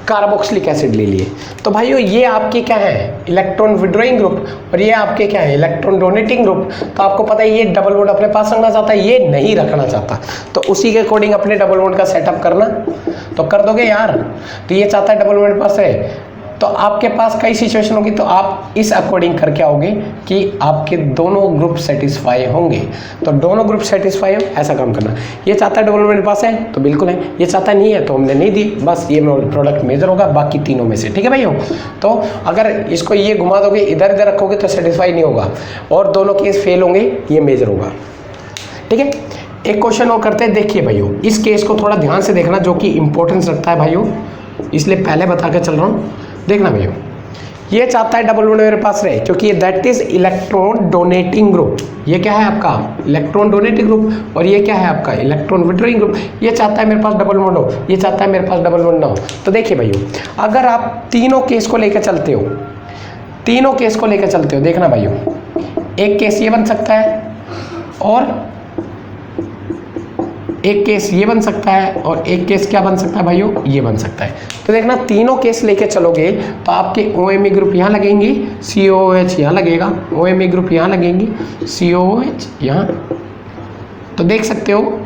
कार्बोक्सिलिक एसिड ले लिए। तो भाइयों ये आपके क्या है, इलेक्ट्रॉन विड्रॉइंग ग्रुप और ये आपके क्या है, इलेक्ट्रॉन डोनेटिंग ग्रुप। तो आपको पता है ये डबल बॉन्ड अपने पास रखना चाहता है, ये नहीं रखना चाहता। तो उसी के अकॉर्डिंग अपने डबल बॉन्ड का सेटअप करना तो कर दोगे यार। तो ये चाहता है डबल बॉन्ड पास है, तो आपके पास कई सिचुएशन होगी, तो आप इस अकॉर्डिंग करके आओगे कि आपके दोनों ग्रुप सेटिस्फाई होंगे। तो दोनों ग्रुप सेटिस्फाई हो ऐसा काम करना। ये चाहता है डबल बॉन्ड पास है तो बिल्कुल है, ये चाहता नहीं है तो हमने नहीं दी, बस ये प्रोडक्ट मेजर होगा बाकी तीनों में से, ठीक है भाइयों। तो अगर इसको ये घुमा दोगे, इधर इधर रखोगे तो सेटिस्फाई नहीं होगा और दोनों केस फेल होंगे, ये मेजर होगा, ठीक है। एक क्वेश्चन और करते हैं। देखिए भाइयों, इस केस को थोड़ा ध्यान से देखना जो कि इंपॉर्टेंस रखता है भाइयों, इसलिए पहले बता के चल रहा हूँ। देखना भैया, ये चाहता है डबल बॉन्ड मेरे पास रहे क्योंकि ये that is electron donating group. ये क्या है आपका इलेक्ट्रॉन डोनेटिंग ग्रुप और ये क्या है आपका इलेक्ट्रॉन विड्रॉइंग ग्रुप। ये चाहता है मेरे पास डबल बॉन्ड हो, ये चाहता है मेरे पास डबल बॉन्ड ना हो। तो देखिए भाइयों, अगर आप तीनों केस को लेकर चलते हो, तीनों केस को लेकर चलते हो, देखना भाइयों, एक केस ये बन सकता है और एक केस ये बन सकता है और एक केस क्या बन सकता है भाइयों, ये बन सकता है। तो देखना तीनों केस लेके चलोगे तो आपके OMe ग्रुप यहाँ लगेंगे, COOH यहाँ लगेगा, OMe ग्रुप यहाँ लगेंगे, COOH यहाँ। तो देख सकते हो,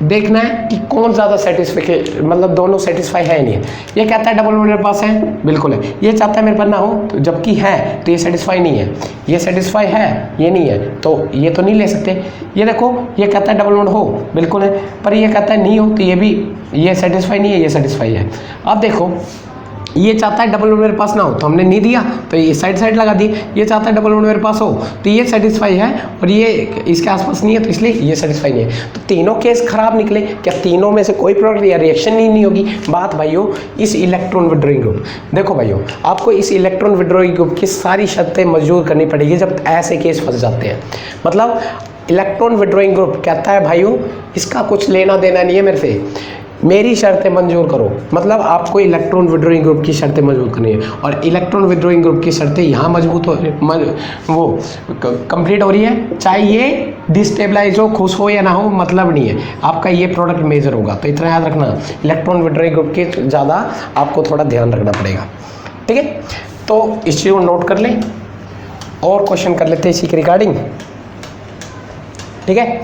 देखना है कि कौन ज़्यादा सेटिस्फाई, मतलब दोनों सेटिस्फाई है नहीं है। ये कहता है डबल बॉन्ड मेरे पास है, बिल्कुल है। ये चाहता है मेरे पास ना हो, तो जबकि है तो ये सेटिस्फाई नहीं है। ये सेटिस्फाई है, ये नहीं है, तो ये तो नहीं ले सकते। ये देखो, ये कहता है डबल बॉन्ड हो, बिल्कुल है, पर ये कहता है नहीं हो, तो ये भी, ये सेटिस्फाई नहीं है, ये सेटिस्फाई है। अब देखो, ये चाहता है डबल बॉन्ड मेरे पास ना हो तो हमने नहीं दिया, तो ये साइड साइड लगा दी। ये चाहता है डबल बॉन्ड मेरे पास हो तो ये सेटिस्फाई है और ये इसके आसपास नहीं है, तो इसलिए ये सेटिस्फाई नहीं है। तो तीनों केस खराब निकले। क्या तीनों में से कोई प्रोडक्ट या रिएक्शन नहीं होगी? बात भाइयों इस इलेक्ट्रॉन विड्रॉइंग ग्रुप, देखो भाइयों, आपको इस इलेक्ट्रॉन विड्रॉइंग ग्रुप की सारी शर्तें मंजूर करनी पड़ेगी जब ऐसे केस फंस जाते हैं। मतलब इलेक्ट्रॉन विड्रॉइंग ग्रुप कहता है भाइयों इसका कुछ लेना देना नहीं है मेरे से, मेरी शर्तें मंजूर करो। मतलब आपको इलेक्ट्रॉन विड्रॉइंग ग्रुप की शर्तें मजबूत करनी है और इलेक्ट्रॉन विड्रॉइंग ग्रुप की शर्तें यहाँ मजबूत हो, वो कंप्लीट हो रही है, चाहे ये डिस्टेबलाइज हो, खुश हो या ना हो, मतलब नहीं है, आपका ये प्रोडक्ट मेजर होगा। तो इतना याद रखना, इलेक्ट्रॉन विड्रॉइंग ग्रुप के ज़्यादा आपको थोड़ा ध्यान रखना पड़ेगा, ठीक है। तो इस चीज़ को नोट कर लें और क्वेश्चन कर लेते हैं इसी के रिगार्डिंग, ठीक है।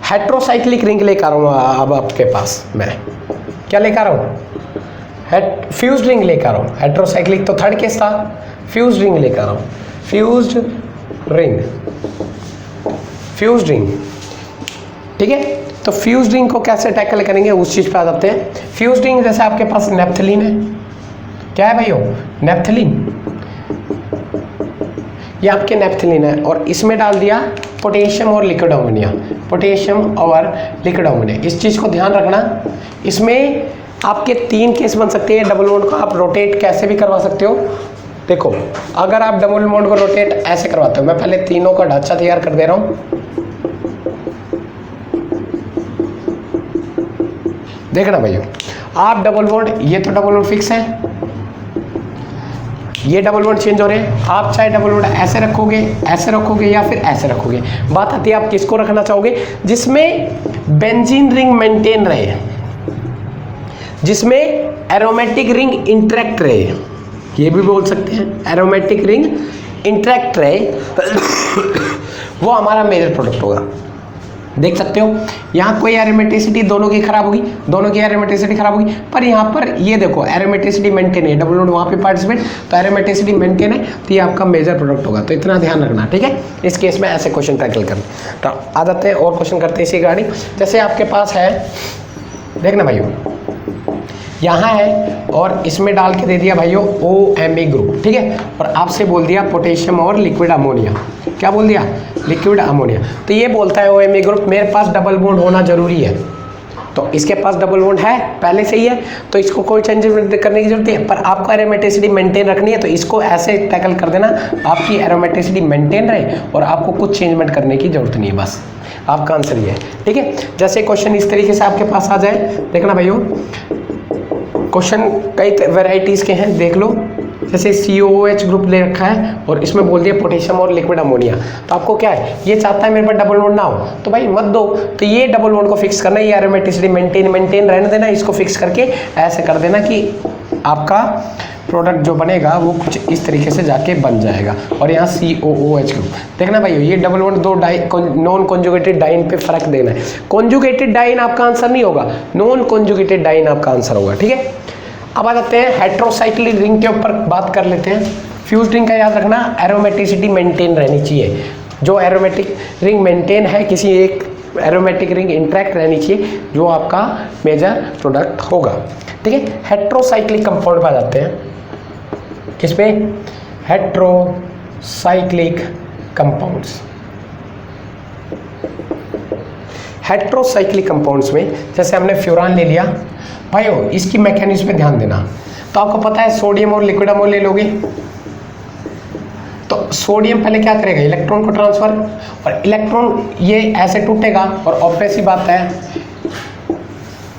हेट्रोसाइक्लिक रिंग लेकर आ रहा हूँ अब आपके पास, मैं क्या लेकर आ रहा हूँ, फ्यूज रिंग लेकर आ रहा हूँ। हेट्रोसाइक्लिक तो थर्ड केस था, फ्यूज रिंग लेकर आ रहा हूँ, फ्यूज रिंग, फ्यूज रिंग, ठीक है। तो फ्यूज्ड रिंग को कैसे टैकल करेंगे उस चीज़ पे आ जाते हैं। फ्यूज्ड रिंग जैसे आपके पास नेप्थलीन है, क्या है भाइयों, नेप्थलीन, ये आपके नेप्थलीन है और इसमें डाल दिया पोटेशियम और लिक्विड अमोनिया, पोटेशियम और लिक्विड अमोनिया। इस चीज़ को ध्यान रखना, इसमें आपके 3 केस बन सकते हैं। डबल बॉन्ड को आप रोटेट कैसे भी करवा सकते हो। देखो अगर आप डबल बॉन्ड को रोटेट ऐसे करवाते हो, मैं पहले तीनों का ढांचा तैयार कर दे रहा हूँ। देखना भाइयों, आप डबल बॉन्ड, ये तो डबल बॉन्ड फिक्स है, ये डबल बॉन्ड चेंज हो रहे हैं। आप चाहे डबल बॉन्ड ऐसे रखोगे या फिर ऐसे रखोगे। बात आती है आप किसको रखना चाहोगे, जिसमें बेंजीन रिंग मेंटेन रहे, जिसमें एरोमेटिक रिंग इंटरेक्ट रहे, ये भी बोल सकते हैं एरोमेटिक रिंग इंटरेक्ट रहे वो हमारा मेजर प्रोडक्ट होगा। देख सकते हो यहाँ कोई एरोमेटिसिटी दोनों की खराब होगी, दोनों की एरोमेटिसिटी खराब होगी, पर यहाँ पर ये देखो एरोमेटिसिटी मेंटेन है, डबल बॉन्ड वहाँ पे पार्टिसिपेट, तो एरोमेटिसिटी मेंटेन है, तो ये आपका मेजर प्रोडक्ट होगा। तो इतना ध्यान रखना, ठीक है। इस केस में ऐसे क्वेश्चन टैकल करना। तो आ जाते हैं और क्वेश्चन करते हैं इसी रिगार्डिंग। जैसे आपके पास है, देखना भाइयों, यहाँ है और इसमें डाल के दे दिया भाइयों OMe ग्रुप, ठीक है, और आपसे बोल दिया पोटेशियम और लिक्विड अमोनिया। क्या बोल दिया, लिक्विड अमोनिया। तो ये बोलता है OMe ग्रुप मेरे पास डबल बॉन्ड होना जरूरी है, तो इसके पास डबल बॉन्ड है पहले से ही है, तो इसको कोई चेंज करने की जरूरत है, पर आपको एरोमेटिसिटी मेंटेन रखनी है, तो इसको ऐसे टैकल कर देना, आपकी एरोमेटिसिटी मेंटेन रहे और आपको कुछ चेंजमेंट करने की जरूरत नहीं है, बस आपका आंसर ये है, ठीक है। जैसे क्वेश्चन इस तरीके से आपके पास आ जाए, देखना भाइयों, क्वेश्चन कई वेराइटीज़ के हैं, देख लो। जैसे COOH ग्रुप ले रखा है और इसमें बोल दिया पोटेशियम और लिक्विड अमोनिया, तो आपको क्या है, ये चाहता है मेरे पास डबल बॉन्ड ना हो, तो भाई मत दो। तो ये डबल बॉन्ड को फिक्स करना, ये एरोमेटिसिटी मेंटेन रहने देना, इसको फिक्स करके ऐसे कर देना कि आपका प्रोडक्ट जो बनेगा वो कुछ इस तरीके से जाके बन जाएगा। और यहाँ COOH ग्रुप, देखना भाई ये डबल बॉन्ड दो नॉन कॉन्जुगेटेड डाइन पे फर्क देना है। कॉन्जुगेटेड डाइन आपका आंसर नहीं होगा, नॉन कॉन्जुगेटेड डाइन आपका आंसर होगा, ठीक है। अब आ जाते हैं हेट्रोसाइक्लिक रिंग के ऊपर बात कर लेते हैं। फ्यूज्ड रिंग का याद रखना, एरोमेटिसिटी मेंटेन रहनी चाहिए। जो एरोमेटिक रिंग मेंटेन है, किसी एक एरोमेटिक रिंग इंटरेक्ट रहनी चाहिए, जो आपका मेजर प्रोडक्ट होगा, ठीक है। हेट्रोसाइक्लिक कंपाउंड पे आ जाते हैं, किस पे, हेट्रोसाइक्लिक कंपाउंड्स। हेट्रोसाइक्लिक कंपाउंड्स में जैसे हमने फ्यूरान ले लिया, भाइयों इसकी मैकेनिज्म पे ध्यान देना। तो आपको पता है सोडियम और लिक्विड अमोनिया ले लोगे, तो सोडियम पहले क्या करेगा, इलेक्ट्रॉन को ट्रांसफर, और इलेक्ट्रॉन ये ऐसे टूटेगा, और ऑब्वियस सी बात है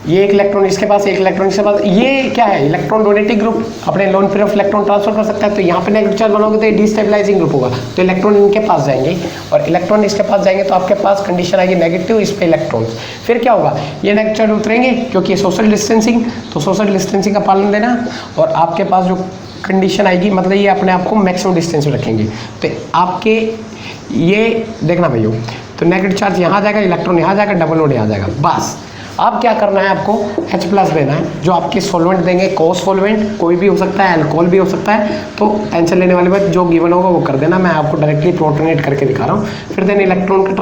ये एक इलेक्ट्रॉन इसके पास, एक इलेक्ट्रॉन इसके पास, ये क्या है, इलेक्ट्रॉन डोनेटिंग ग्रुप अपने lone pair of electron transfer कर सकता है। तो यहाँ पे नेगेटिव चार्ज बनाओगे तो ये डिस्टेबलाइजिंग ग्रुप होगा, तो इलेक्ट्रॉन इनके पास जाएंगे और इलेक्ट्रॉन इसके पास जाएंगे, तो आपके पास कंडीशन आएगी नेगेटिव, इस पे इलेक्ट्रॉन्स। फिर क्या होगा, ये नेगेटिव चार्ज उतरेंगे क्योंकि सोशल डिस्टेंसिंग, तो सोशल डिस्टेंसिंग का पालन देना, और आपके पास जो कंडीशन आएगी, मतलब ये अपने आप को मैक्सिमम डिस्टेंस में रखेंगे। तो आपके ये देखना भैया, तो नेगेटिव चार्ज यहाँ जाएगा, इलेक्ट्रॉन यहाँ जाएगा, डबल बॉन्ड यहाँ जाएगा, बस। अब क्या करना है, आपको H+ देना है, जो आपके सॉल्वेंट देंगे, कोस सॉल्वेंट कोई भी हो सकता है, अल्कोहल भी हो सकता है, तो टेंशन लेने वाली बात, जो गिवन होगा वो कर देना, मैं आपको डायरेक्टली प्रोटोनेट करके दिखा रहा हूँ। फिर देन इलेक्ट्रॉन का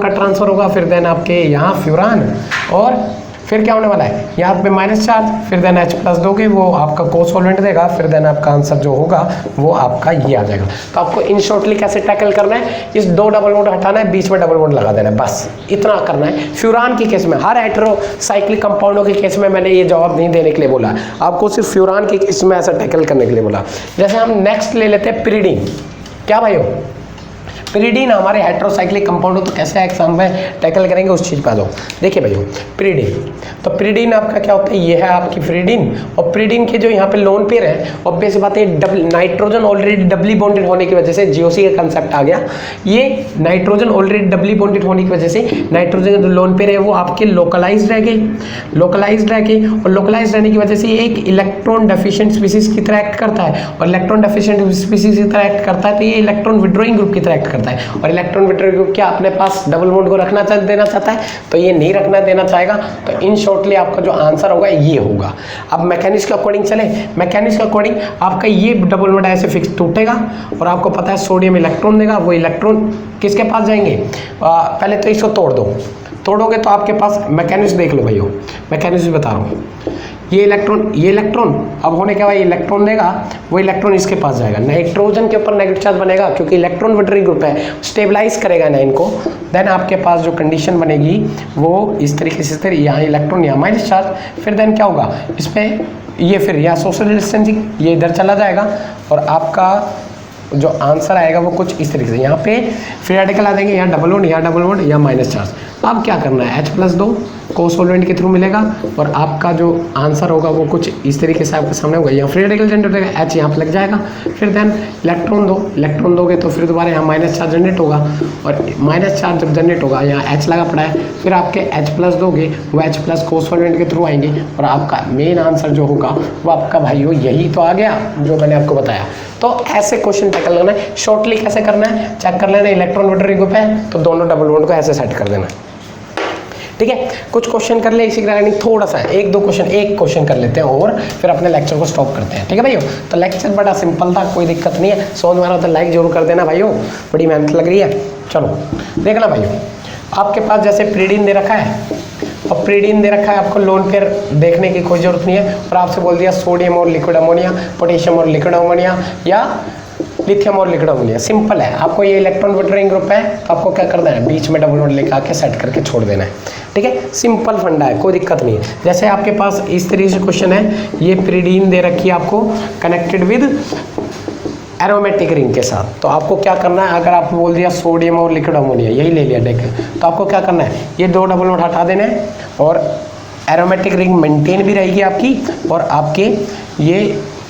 ट्रांसफर होगा, फिर देन आपके यहाँ फ्यूरान, और फिर क्या होने वाला है, यहाँ पे माइनस चार्ज, फिर देन H+ दोगे, वो आपका कोस सॉल्वेंट देगा, फिर देन आपका आंसर जो होगा वो आपका ये आ जाएगा। तो आपको इन शॉर्टली कैसे टैकल करना है, इस 2 डबल बॉन्ड हटाना है, बीच में डबल बॉन्ड लगा देना है, बस इतना करना है। फ्यूरान के केस में, हर हेटेरोसाइक्लिक कंपाउंडों के केस में मैंने ये जवाब नहीं देने के लिए बोला, आपको सिर्फ फ्यूरान के केस में ऐसा टैकल करने के लिए बोला। जैसे हम नेक्स्ट ले लेते हैं पिरिडीन। क्या भाई हो, पिरिडीन हमारे हेट्रोसाइक्लिक कंपाउंड हो, तो कैसे एग्जाम में टैकल करेंगे उस चीज़ पे आ जाओ। देखिए भाइयों, पिरिडीन, तो पिरिडीन आपका क्या होता है, ये है आपकी पिरिडीन, और पिरिडीन के जो यहाँ पे लोन पेयर है, ऑब्वियस बात है नाइट्रोजन ऑलरेडी डबली बॉन्डेड होने की वजह से GOC का कंसेप्ट आ गया। ये नाइट्रोजन ऑलरेडी डबली बॉन्डेड होने की वजह से नाइट्रोजन जो लोन पेयर है वो आपके लोकलाइज्ड रह गए, और लोकलाइज्ड रहने की वजह से एक इलेक्ट्रॉन डेफिशिएंट स्पीसीज की तरह एक्ट करता है, और इलेक्ट्रॉन डेफिशिएंट स्पीसीज की तरह एक्ट करता है, तो ये इलेक्ट्रॉन विड्रॉइंग ग्रुप की तरह एक्ट करता है। और इलेक्ट्रॉन विड्रॉइंग ग्रुप क्या अपने पास डबल बॉन्ड को रखना देना चाहता है, तो ये नहीं रखना देना चाहेगा, तो इन शॉर्टली आपका जो आंसर होगा ये होगा। अब मैकेनिक्स के अकॉर्डिंग चले, मैकेनिक्स के अकॉर्डिंग आपका ये डबल बॉन्ड ऐसे फिक्स टूटेगा, और आपको पता है सोडियम इलेक्ट्रॉन देगा, वो इलेक्ट्रॉन किसके पास जाएंगे, पहले तो इसको तोड़ दो, तोड़ोगे तो आपके पास मैकेनिज्म देख लो भाइयों, मैकेनिज्म बता रहा हूँ। ये इलेक्ट्रॉन अब होने क्या भाई, इलेक्ट्रॉन देगा, वो इलेक्ट्रॉन इसके पास जाएगा, नाइट्रोजन के ऊपर नेगेटिव चार्ज बनेगा क्योंकि इलेक्ट्रॉन विटरी ग्रुप है, स्टेबलाइज करेगा ना इनको। देन आपके पास जो कंडीशन बनेगी वो इस तरीके से, यहाँ इलेक्ट्रॉन यहाँ माइनस चार्ज, फिर देन क्या होगा इसमें, ये फिर यहाँ सोशल डिस्टेंसिंग ये इधर चला जाएगा और आपका जो आंसर आएगा वो कुछ इस तरीके से, यहाँ पे फ्री रेडिकल आ जाएंगे, यहाँ डबल बॉन्ड, यहाँ माइनस चार्ज। अब क्या करना है, H+2 को सॉल्वेंट के थ्रू मिलेगा और आपका जो आंसर होगा वो कुछ इस तरीके से आपके सामने होगा। यहाँ फ्री रेडिकल जनरेट होगा, H यहाँ पे लग जाएगा, फिर देन इलेक्ट्रॉन दोगे तो फिर दोबारा यहाँ माइनस चार्ज जनरेट होगा और माइनस चार्ज जब जनरेट होगा यहाँ H लगा पड़ा है, फिर आपके H+ दोगे वो H+ को सॉल्वेंट के थ्रू आएंगे और आपका मेन आंसर जो होगा वो आपका भाइयों यही तो आ गया जो मैंने आपको बताया। तो ऐसे क्वेश्चन टैकल करना है। शॉर्टली कैसे करना है, चेक कर लेना इलेक्ट्रॉन विटरी ग्रुप है तो दोनों डबल बॉन्ड को ऐसे सेट कर देना, ठीक है। कुछ क्वेश्चन कर ले इसी के रिगार्डिंग, थोड़ा सा एक क्वेश्चन कर लेते हैं और फिर अपने लेक्चर को स्टॉप करते हैं, ठीक है भाइयों। तो लेक्चर बड़ा सिंपल था, कोई दिक्कत नहीं है, समझ में आ रहा तो लाइक जरूर कर देना भाइयों, बड़ी मेहनत लग रही है। चलो देखना भाइयों, आपके पास जैसे प्रीडीन दे रखा है और प्रीडीन दे रखा है, आपको लोन पेयर देखने की कोई जरूरत नहीं है और आपसे बोल दिया सोडियम और लिक्विड अमोनिया, पोटेशियम और लिक्विड अमोनिया या लिथियम और लिक्विड अमोनिया, सिंपल है। आपको ये इलेक्ट्रॉन विटरिंग ग्रुप है तो आपको क्या करना है, बीच में डबल बॉन्ड लेकर आके सेट करके छोड़ देना है, ठीक है। सिंपल फंडा है, कोई दिक्कत नहीं है। जैसे आपके पास इस तरीके से क्वेश्चन है, ये प्रीडीन दे रखी है आपको कनेक्टेड विद एरोमेटिक रिंग के साथ, तो आपको क्या करना है, अगर आपको बोल दिया सोडियम और लिक्विड अमोनिया यही ले लिया डेक, तो आपको क्या करना है, ये दो डबल बॉन्ड हटा देने हैं और एरोमेटिक रिंग मेंटेन भी रहेगी आपकी और आपके ये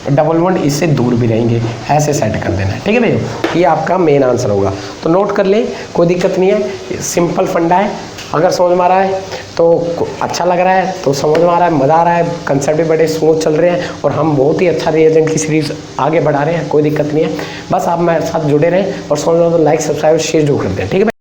डबल बॉन्ड इससे दूर भी रहेंगे, ऐसे सेट कर देना है, ठीक है भैया। ये आपका मेन आंसर होगा, तो नोट कर ले, कोई दिक्कत नहीं है, सिंपल फंडा है। अगर समझ में आ रहा है तो अच्छा लग रहा है, तो समझ में आ रहा है, मज़ा आ रहा है, कंसेप्ट भी बड़े स्मूथ चल रहे हैं और हम बहुत ही अच्छा रिएजेंट की सीरीज आगे बढ़ा रहे हैं, कोई दिक्कत नहीं है। बस आप मेरे साथ जुड़े रहें और समझ में तो लाइक सब्सक्राइब शेयर जरूर कर दें, ठीक है।